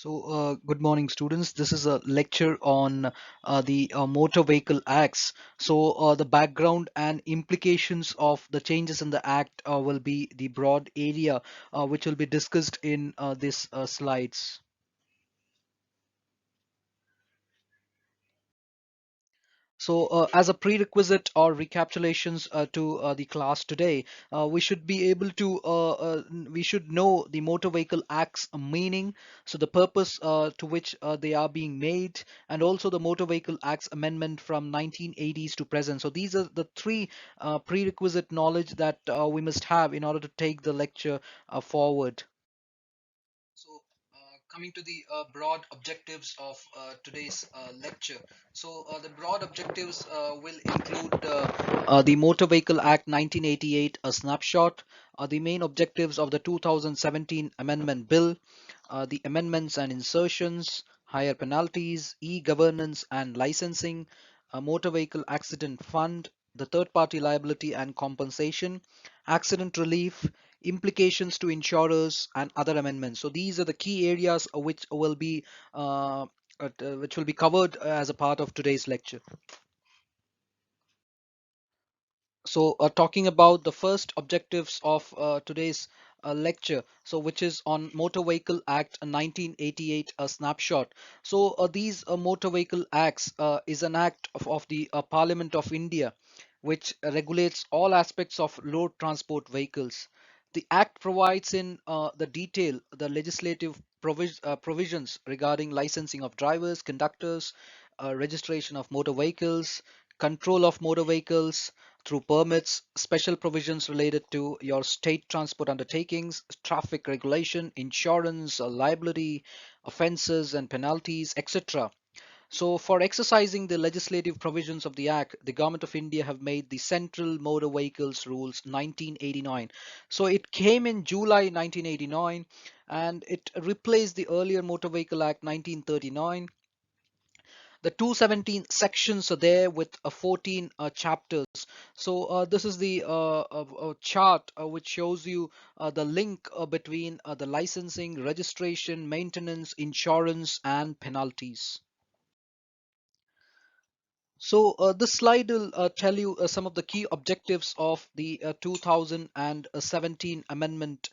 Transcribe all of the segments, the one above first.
Good morning, students. This is a lecture on the Motor Vehicle Acts. The background and implications of the changes in the Act will be the broad area which will be discussed in this slides. As a prerequisite or recapitulations to the class today, we should be able to we should know the Motor Vehicle Act's meaning, so the purpose to which they are being made, and also the Motor Vehicle Act's amendment from 1980s to present. So these are the three prerequisite knowledge that we must have in order to take the lecture forward. Coming to the broad objectives of today's lecture. The broad objectives will include the Motor Vehicle Act 1988, a snapshot, the main objectives of the 2017 Amendment Bill, the amendments and insertions, higher penalties, e-governance and licensing, a motor vehicle accident fund, the third party liability and compensation, accident relief, implications to insurers, and other amendments. So these are the key areas uh, which will be covered as a part of today's lecture. Talking about the first objectives of today's lecture, which is on Motor Vehicle Act 1988, a snapshot. These Motor Vehicle Acts is an act of the Parliament of India, which regulates all aspects of road transport vehicles. The act provides in the detail the legislative provisions regarding licensing of drivers, conductors, registration of motor vehicles, control of motor vehicles through permits, special provisions related to your state transport undertakings, traffic regulation, insurance, liability, offences and penalties, etc. So, for exercising the legislative provisions of the Act, the Government of India have made the Central Motor Vehicles Rules 1989. So, it came in July 1989 and it replaced the earlier Motor Vehicle Act 1939. The 217 sections are there with 14 chapters. This is the chart which shows you the link between the licensing, registration, maintenance, insurance, and penalties. This slide will tell you some of the key objectives of the 2017 Amendment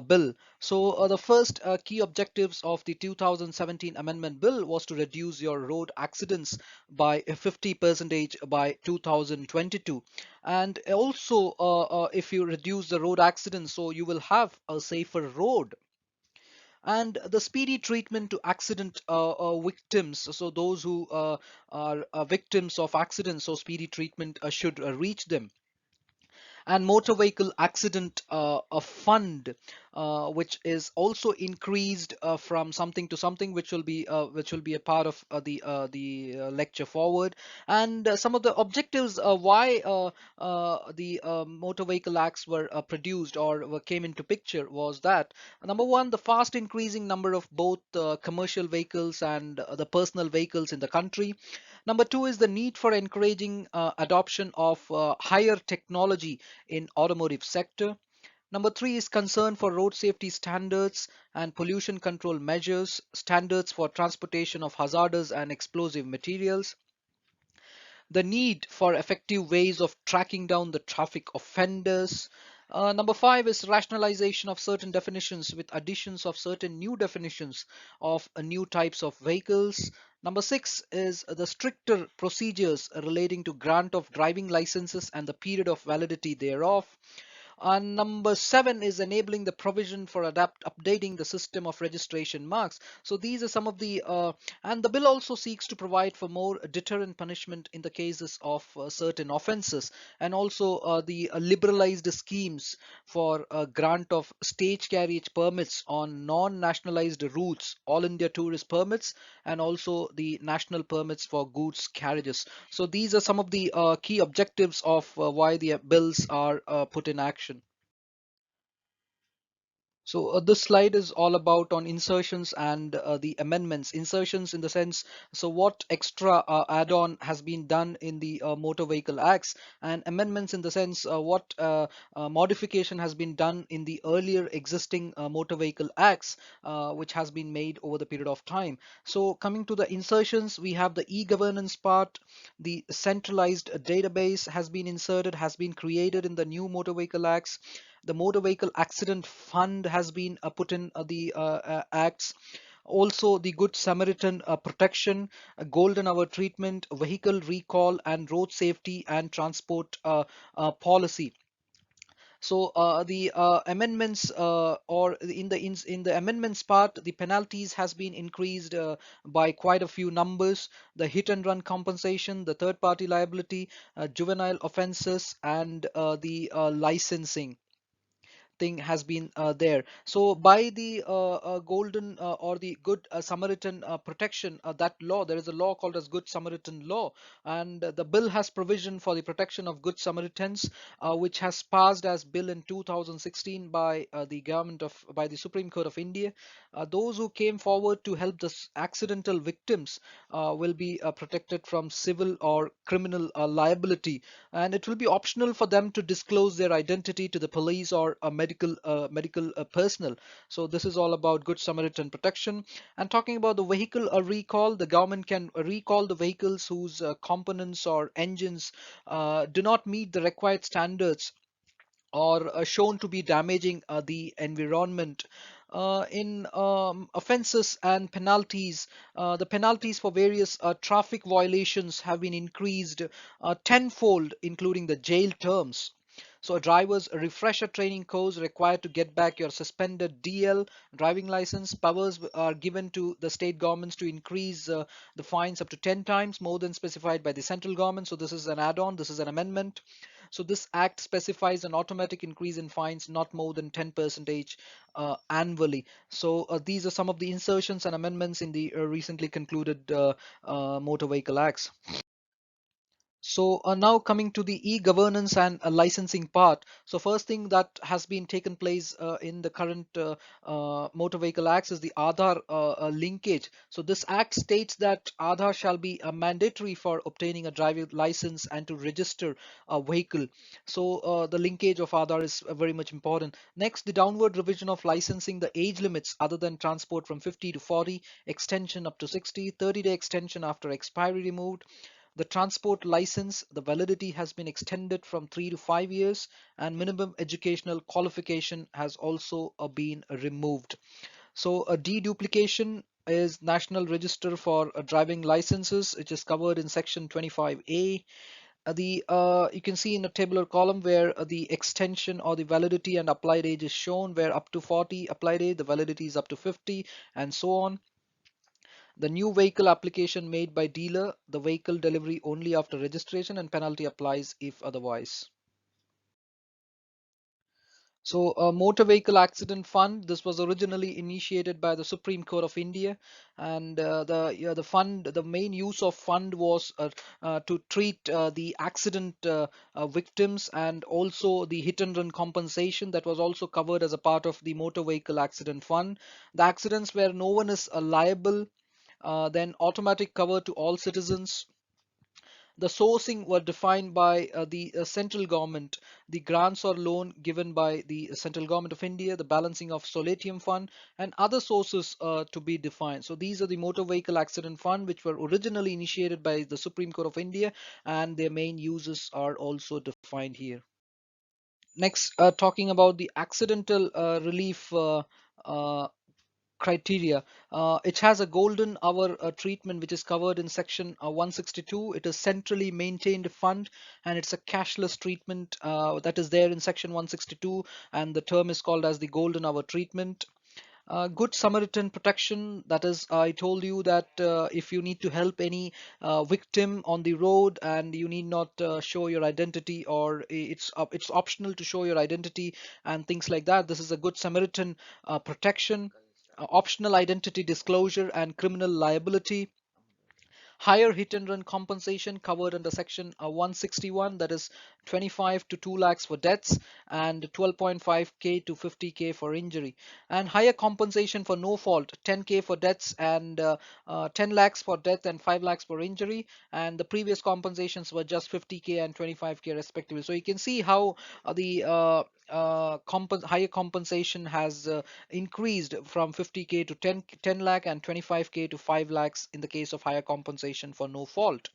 Bill. The first key objectives of the 2017 Amendment Bill was to reduce your road accidents by 50% by 2022. And also, if you reduce the road accidents, so you will have a safer road. And the speedy treatment to accident victims, so those who are victims of accidents, so speedy treatment should reach them. And motor vehicle accident a fund which is also increased from something to something, which will be a part of the lecture forward. And some of the objectives why the motor vehicle acts were produced or came into picture was that, number one, the fast increasing number of both commercial vehicles and the personal vehicles in the country. Number two is the need for encouraging adoption of higher technology in automotive sector. Number three is concern for road safety standards and pollution control measures, standards for transportation of hazardous and explosive materials, the need for effective ways of tracking down the traffic offenders. Number five is rationalization of certain definitions with additions of certain new definitions of new types of vehicles. Number six is the stricter procedures relating to grant of driving licenses and the period of validity thereof. And number seven is enabling the provision for updating the system of registration marks. So these are some of the, and the bill also seeks to provide for more deterrent punishment in the cases of certain offences, and also the liberalized schemes for grant of stage carriage permits on non-nationalized routes, all India tourist permits, and also the national permits for goods carriages. So these are some of the key objectives of why the bills are put in action. So this slide is all about on insertions and the amendments. Insertions in the sense, so what extra add-on has been done in the Motor Vehicle Acts, and amendments in the sense what modification has been done in the earlier existing Motor Vehicle Acts, which has been made over the period of time. So coming to the insertions, we have the e-governance part. The centralized database has been inserted, has been created in the new Motor Vehicle Acts. The Motor Vehicle Accident Fund has been put in the acts. Also, the Good Samaritan protection, golden hour treatment, vehicle recall, and road safety and transport policy. So the amendments or in the amendments part, the penalties has been increased by quite a few numbers. The hit and run compensation, the third party liability, juvenile offences, and the licensing thing has been there. So by the golden or the good Samaritan protection, that law, there is a law called as Good Samaritan law, and the bill has provision for the protection of good Samaritans, which has passed as bill in 2016 by by the Supreme Court of India. Those who came forward to help the accidental victims will be protected from civil or criminal liability, and it will be optional for them to disclose their identity to the police or a medical personnel. So this is all about Good Samaritan protection. And talking about the vehicle recall, the government can recall the vehicles whose components or engines do not meet the required standards or shown to be damaging the environment. In offenses and penalties, the penalties for various traffic violations have been increased tenfold, including the jail terms. So, a driver's refresher training course required to get back your suspended DL driving license. Powers are given to the state governments to increase the fines up to 10 times more than specified by the central government. So, this is an add on, this is an amendment. So this act specifies an automatic increase in fines not more than 10 percentage annually. So these are some of the insertions and amendments in the recently concluded motor vehicle acts. So now coming to the e-governance and licensing part. So first thing that has been taken place in the current Motor Vehicle Acts is the Aadhaar linkage. So this act states that Aadhaar shall be mandatory for obtaining a driving license and to register a vehicle. So the linkage of Aadhaar is very much important. Next, the downward revision of licensing the age limits other than transport from 50 to 40, extension up to 60, 30-day extension after expiry removed. The transport license, the validity has been extended from 3 to 5 years, and minimum educational qualification has also been removed. So a deduplication is National Register for Driving Licenses, which is covered in section 25A. The You can see in a tabular column where the extension or the validity and applied age is shown, where up to 40 applied age, the validity is up to 50, and so on. The new vehicle application made by dealer, the vehicle delivery only after registration, and penalty applies if otherwise. So, Motor Vehicle Accident Fund. This was originally initiated by the Supreme Court of India, and the fund, the main use of fund was to treat the accident victims, and also the hit and run compensation that was also covered as a part of the Motor Vehicle Accident Fund. The accidents where no one is liable, then automatic cover to all citizens. The sourcing were defined by the central government, the grants or loan given by the central government of India, the balancing of solatium fund, and other sources to be defined. So these are the motor vehicle accident fund, which were originally initiated by the Supreme Court of India, and their main uses are also defined here. Next, talking about the accidental relief uh, criteria. It has a golden hour treatment which is covered in section 162. It is centrally maintained fund, and it's a cashless treatment that is there in section 162, and the term is called as the golden hour treatment. Good Samaritan protection, that is, I told you that if you need to help any victim on the road and you need not show your identity, or it's optional to show your identity and things like that, this is a Good Samaritan protection. Optional identity disclosure and criminal liability. higher hit and run compensation covered under section 161, that is 25 to 2 lakhs for deaths and 12.5k to 50k for injury, and higher compensation for no fault, 10k for deaths and 10 lakhs for death and 5 lakhs for injury, and the previous compensations were just 50k and 25k respectively. So you can see how the higher compensation has increased from 50k to 10 lakh and 25k to 5 lakhs in the case of higher compensation for no fault.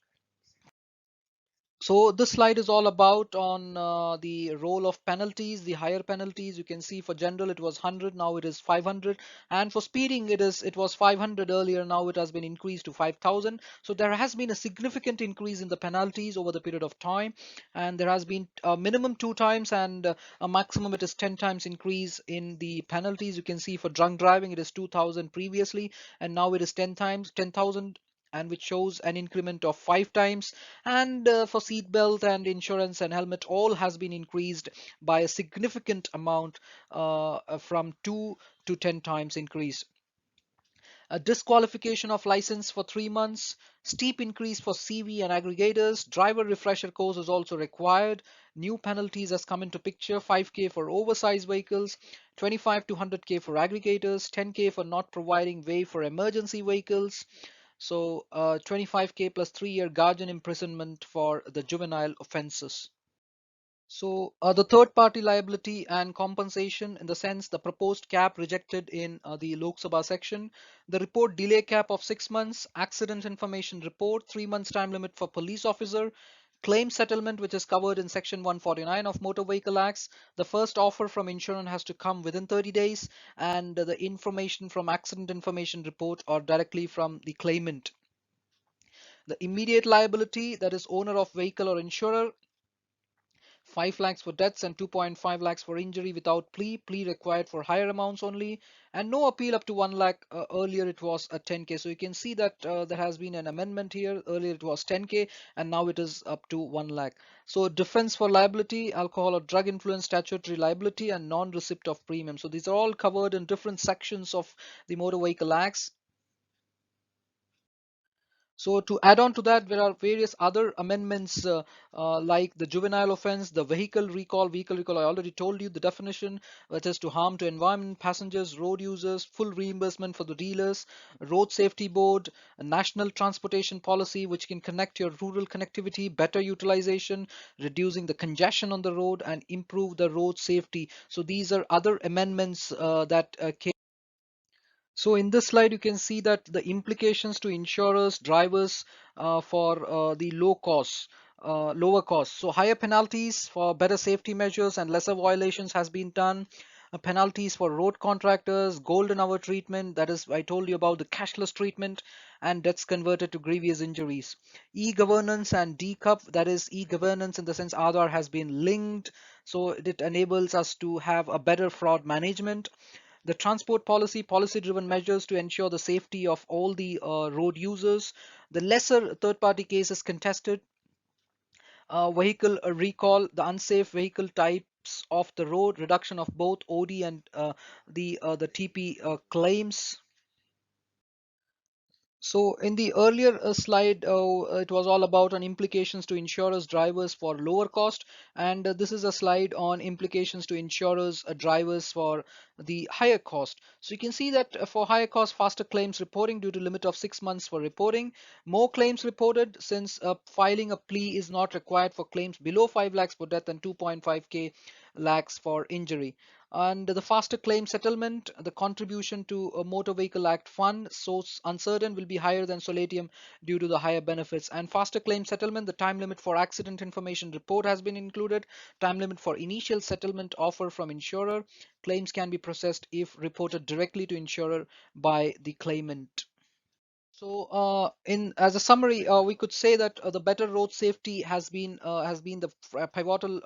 So this slide is all about on the role of penalties, the higher penalties. You can see for general it was 100, now it is 500, and for speeding it was 500 earlier, now it has been increased to 5,000. So there has been a significant increase in the penalties over the period of time, and there has been a minimum 2 times and a maximum it is 10 times increase in the penalties. You can see for drunk driving it is 2,000 previously, and now it is 10 times 10,000, and which shows an increment of 5 times. And for seat belt and insurance and helmet, all has been increased by a significant amount, from 2 to 10 times increase. A disqualification of license for 3 months, steep increase for CV and aggregators, driver refresher course is also required. New penalties has come into picture: 5k for oversized vehicles, 25 to 100k for aggregators, 10k for not providing way for emergency vehicles. So 25k plus 3-year guardian imprisonment for the juvenile offences. So the third party liability and compensation, in the sense the proposed cap rejected in the Lok Sabha section, the report delay cap of 6 months, accident information report, 3 months time limit for police officer, claim settlement which is covered in section 149 of Motor Vehicle Acts. The first offer from insurance has to come within 30 days, and the information from accident information report or directly from the claimant. The immediate liability, that is owner of vehicle or insurer, 5 lakhs for deaths and 2.5 lakhs for injury without plea required for higher amounts only, and no appeal up to 1 lakh. Earlier it was a 10k. So you can see that there has been an amendment here. Earlier it was 10k and now it is up to 1 lakh. So defense for liability, alcohol or drug influence statutory liability, and non-receipt of premium. So these are all covered in different sections of the Motor Vehicle Acts. So to add on to that, there are various other amendments, like the juvenile offense, the vehicle recall. Vehicle recall, I already told you the definition, which is to harm to environment, passengers, road users, full reimbursement for the dealers, road safety board, a national transportation policy, which can connect your rural connectivity, better utilization, reducing the congestion on the road, and improve the road safety. So these are other amendments that came. So in this slide, you can see that the implications to insurers, drivers, for the lower costs. So higher penalties for better safety measures and lesser violations has been done. Penalties for road contractors, golden hour treatment, that is, I told you about the cashless treatment, and deaths converted to grievous injuries. E-governance and DCUP, that is e-governance in the sense Aadhaar has been linked, so it enables us to have a better fraud management. The transport policy driven measures to ensure the safety of all the road users, the lesser third party cases contested, vehicle recall, the unsafe vehicle types of the road, reduction of both OD and the TP claims. So in the earlier slide, it was all about on implications to insurers, drivers for lower cost, and this is a slide on implications to insurers, drivers for the higher cost. So you can see that for higher cost, faster claims reporting due to limit of 6 months for reporting, more claims reported since filing a plea is not required for claims below 5 lakhs for death and 2.5k lakhs for injury. And the faster claim settlement, the contribution to a Motor Vehicle Act fund, so uncertain, will be higher than Solatium due to the higher benefits. And faster claim settlement, the time limit for accident information report has been included, time limit for initial settlement offer from insurer. Claims can be processed if reported directly to insurer by the claimant. So, in as a summary, we could say that the better road safety has been the pivotal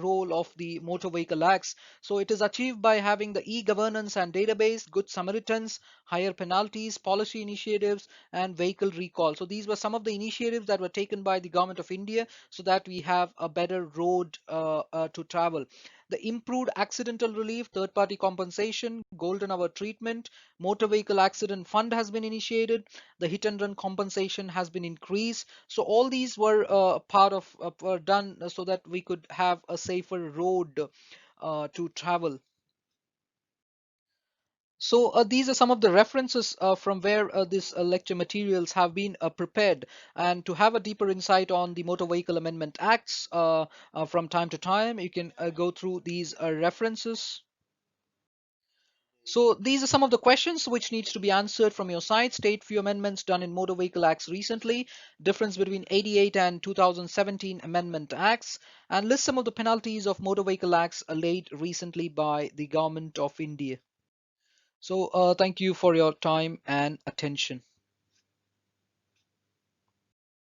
role of the Motor Vehicle Acts. So, it is achieved by having the e-governance and database, good Samaritans, higher penalties, policy initiatives, and vehicle recall. So, these were some of the initiatives that were taken by the Government of India so that we have a better road to travel. the improved accidental relief, third party compensation, golden hour treatment, motor vehicle accident fund has been initiated, the hit and run compensation has been increased. So all these were part of were done so that we could have a safer road to travel. So these are some of the references from where these lecture materials have been prepared. And to have a deeper insight on the Motor Vehicle Amendment Acts from time to time, you can go through these references. So these are some of the questions which needs to be answered from your side. State few amendments done in Motor Vehicle Acts recently, difference between 88 and 2017 Amendment Acts, and list some of the penalties of Motor Vehicle Acts laid recently by the Government of India. So thank you for your time and attention.